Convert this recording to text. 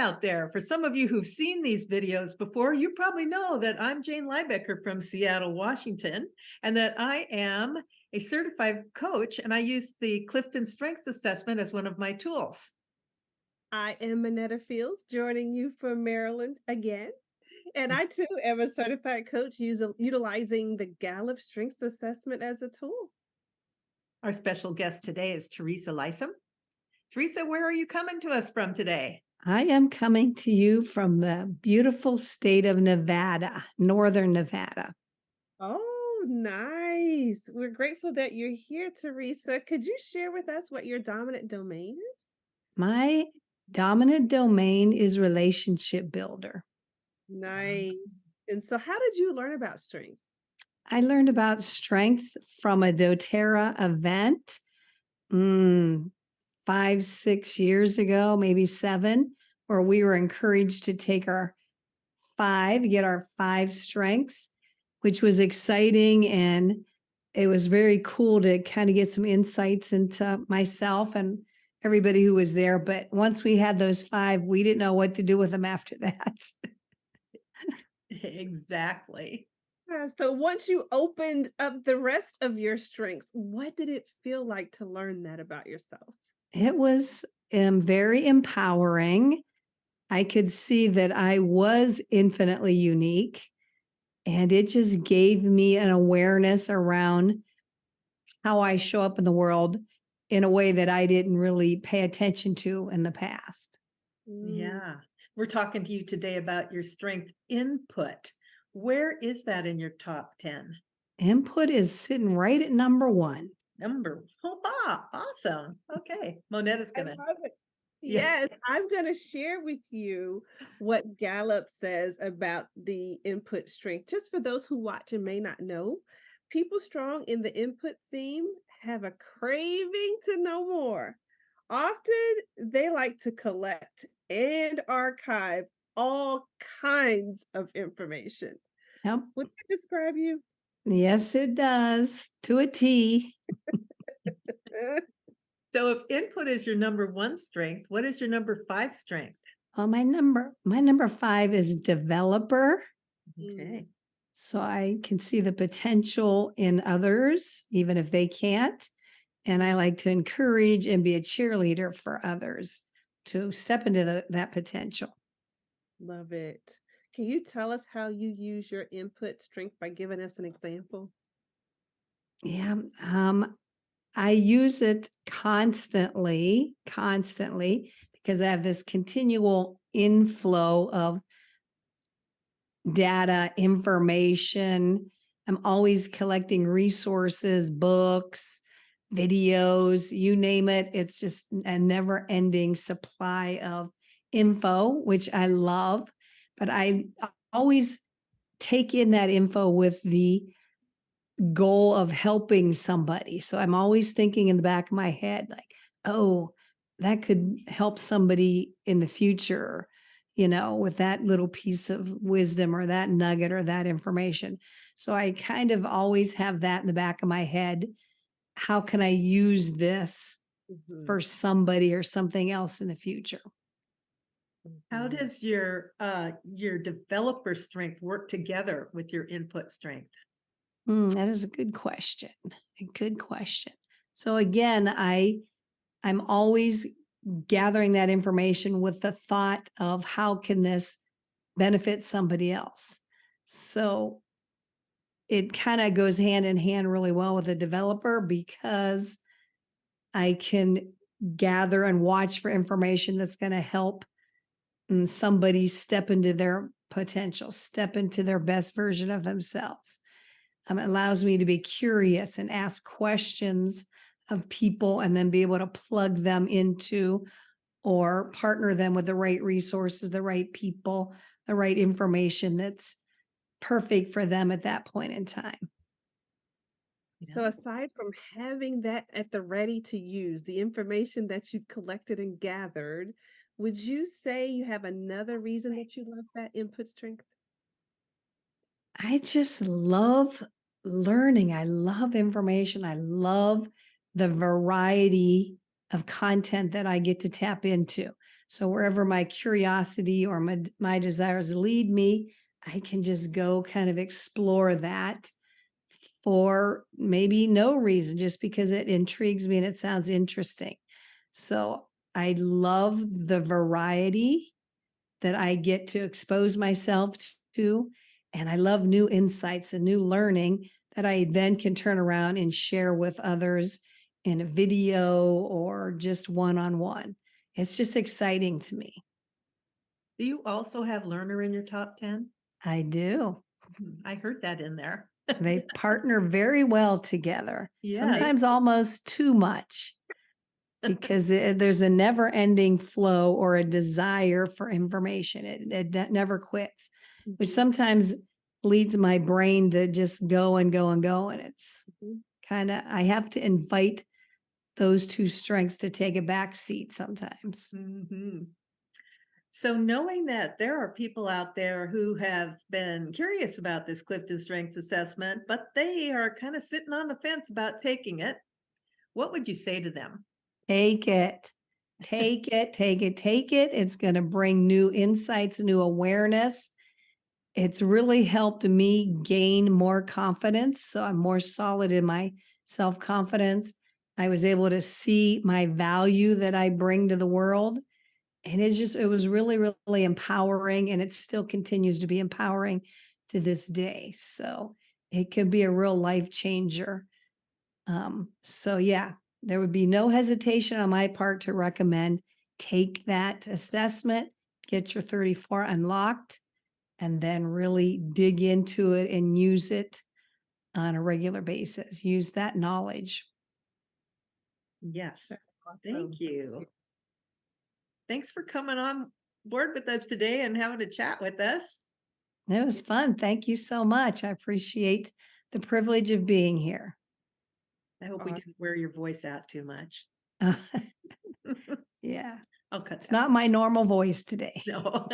out there. For some of you who've seen these videos before, you probably know that I'm Jane Liebecker from Seattle, Washington, and that I am a certified coach, and I use the Clifton Strengths Assessment as one of my tools. I am Manetta Fields, joining you from Maryland again. And I too am a certified coach utilizing the Gallup Strengths Assessment as a tool. Our special guest today is Teresa Lysum. Teresa, where are you coming to us from today? I am coming to you from the beautiful state of Nevada, northern Nevada. Oh, nice. We're grateful that you're here, Teresa. Could you share with us what your dominant domain is? My dominant domain is relationship builder. Nice. And so, how did you learn about strength? I learned about strengths from a doTERRA event 5, 6 years ago, maybe 7, where we were encouraged to take get our 5 strengths, which was exciting. And it was very cool to kind of get some insights into myself and everybody who was there. But once we had those 5, we didn't know what to do with them after that. Exactly. Yeah, so once you opened up the rest of your strengths, what did it feel like to learn that about yourself? It was very empowering. I could see that I was infinitely unique, and it just gave me an awareness around how I show up in the world in a way that I didn't really pay attention to in the past. Mm. Yeah. We're talking to you today about your strength input. Where is that in your top 10? Input is sitting right at number 1. Awesome. Okay. Monetta's I gonna, love it. yeah. Yes, I'm going to share with you what Gallup says about the input strength. Just for those who watch and may not know, people strong in the input theme have a craving to know more. Often they like to collect and archive all kinds of information. Yep. Would that describe you? Yes, it does, to a T. So if input is your number 1 strength, what is your number 5 strength? My number 5 is developer. Okay. So I can see the potential in others, even if they can't. And I like to encourage and be a cheerleader for others to step into that potential. Love it. Can you tell us how you use your input strength by giving us an example? Yeah. I use it constantly, because I have this continual inflow of data, information. I'm always collecting resources, books, videos, you name it. It's just a never ending supply of info, which I love. But I always take in that info with the goal of helping somebody. So I'm always thinking in the back of my head, like, oh, that could help somebody in the future, with that little piece of wisdom or that nugget or that information. So I kind of always have that in the back of my head. How can I use this Mhm, for somebody or something else in the future? How mhm. does your developer strength work together with your input strength? That is a good question. A good question. So again, I'm always gathering that information with the thought of how can this benefit somebody else. So it kind of goes hand in hand really well with a developer because I can gather and watch for information that's going to help somebody step into their potential, step into their best version of themselves. It allows me to be curious and ask questions of people and then be able to plug them into or partner them with the right resources, the right people, the right information that's perfect for them at that point in time. Yeah. So aside from having that at the ready to use, the information that you've collected and gathered, would you say you have another reason that you love that input strength? I just love learning. I love information. I love the variety of content that I get to tap into. So wherever my curiosity or my desires lead me, I can just go kind of explore that for maybe no reason, just because it intrigues me and it sounds interesting. So I love the variety that I get to expose myself to. And I love new insights and new learning that I then can turn around and share with others in a video or just one-on-one. It's just exciting to me. Do you also have learner in your top 10? I do. I heard that in there. They partner very well together, Yeah. sometimes almost too much, because there's a never ending flow or a desire for information. It never quits, which Mhm. sometimes leads my brain to just go and go and go. And it's Mhm. kind of, I have to invite those two strengths to take a back seat sometimes. Mhm. So knowing that there are people out there who have been curious about this Clifton Strengths Assessment, but they are kind of sitting on the fence about taking it, what would you say to them? Take it, take it, take it, take it. It's going to bring new insights, new awareness. It's really helped me gain more confidence. So I'm more solid in my self confidence. I was able to see my value that I bring to the world. And it was really, really empowering. And it still continues to be empowering to this day. So it could be a real life changer. So yeah, there would be no hesitation on my part to recommend take that assessment, get your 34 unlocked, and then really dig into it and use it on a regular basis. Use that knowledge. Yes. Awesome. Thank you. Thanks for coming on board with us today and having a chat with us. It was fun. Thank you so much. I appreciate the privilege of being here. I hope we didn't wear your voice out too much. Yeah, I'll cut it's that. not my normal voice today. No.